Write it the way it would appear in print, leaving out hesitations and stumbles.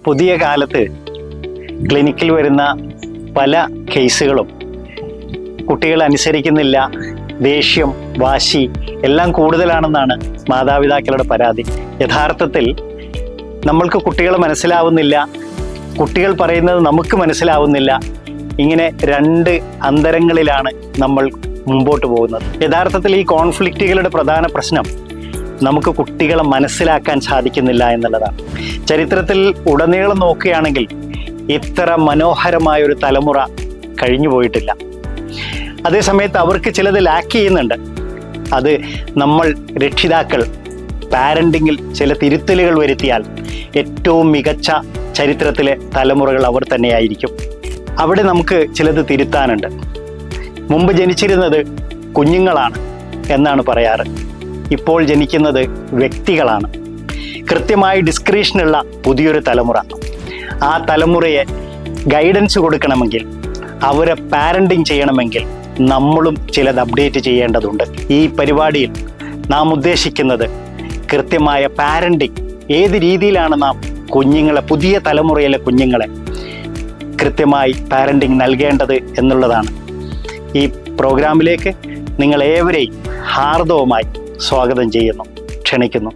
പുതിയ കാലത്ത് ക്ലിനിക്കിൽ വരുന്ന പല കേസുകളും കുട്ടികൾ അനുസരിക്കുന്നില്ല, ദേഷ്യം, വാശി എല്ലാം കൂടുതലാണെന്നാണ് മാതാപിതാക്കളുടെ പരാതി. യഥാർത്ഥത്തിൽ നമ്മൾക്ക് കുട്ടികളെ മനസ്സിലാവുന്നില്ല, കുട്ടികൾ പറയുന്നത് നമുക്ക് മനസ്സിലാവുന്നില്ല. ഇങ്ങനെ രണ്ട് അന്തരങ്ങളിലാണ് നമ്മൾ മുമ്പോട്ട് പോകുന്നത്. യഥാർത്ഥത്തിൽ ഈ കോൺഫ്ലിക്റ്റുകളുടെ പ്രധാന പ്രശ്നം നമുക്ക് കുട്ടികളെ മനസ്സിലാക്കാൻ സാധിക്കുന്നില്ല എന്നുള്ളതാണ്. ചരിത്രത്തിൽ ഉടനീളം നോക്കുകയാണെങ്കിൽ ഇത്ര മനോഹരമായൊരു തലമുറ കഴിഞ്ഞു പോയിട്ടില്ല. അതേസമയത്ത് അവർക്ക് ചിലത് ലാക്ക് ചെയ്യുന്നുണ്ട്. അത് നമ്മൾ രക്ഷിതാക്കൾ പാരൻറ്റിങ്ങിൽ ചില തിരുത്തലുകൾ വരുത്തിയാൽ ഏറ്റവും മികച്ച ചരിത്രത്തിലെ തലമുറകൾ അവർ തന്നെയായിരിക്കും. അവിടെ നമുക്ക് ചിലത് തിരുത്താനുണ്ട്. മുമ്പ് ജനിച്ചിരുന്നത് കുഞ്ഞുങ്ങളാണ് എന്നാണ് പറയാറ്. ഇപ്പോൾ ജനിക്കുന്നത് വ്യക്തികളാണ്. കൃത്യമായി ഡിസ്ക്രിപ്ഷനുള്ള പുതിയൊരു തലമുറ. ആ തലമുറയെ ഗൈഡൻസ് കൊടുക്കണമെങ്കിൽ, അവരെ പാരൻറ്റിങ് ചെയ്യണമെങ്കിൽ നമ്മളും ചിലത് അപ്ഡേറ്റ് ചെയ്യേണ്ടതുണ്ട്. ഈ പരിപാടിയിൽ നാം ഉദ്ദേശിക്കുന്നത് കൃത്യമായ പാരൻറ്റിങ്, ഏത് രീതിയിലാണ് നാം കുഞ്ഞുങ്ങളെ, പുതിയ തലമുറയിലെ കുഞ്ഞുങ്ങളെ കൃത്യമായി പാരൻറ്റിങ് നൽകേണ്ടത് എന്നുള്ളതാണ്. ഈ പ്രോഗ്രാമിലേക്ക് നിങ്ങളേവരെയും ഹാർദവമായി സ്വാഗതം ചെയ്യുന്നു, ക്ഷണിക്കുന്നു.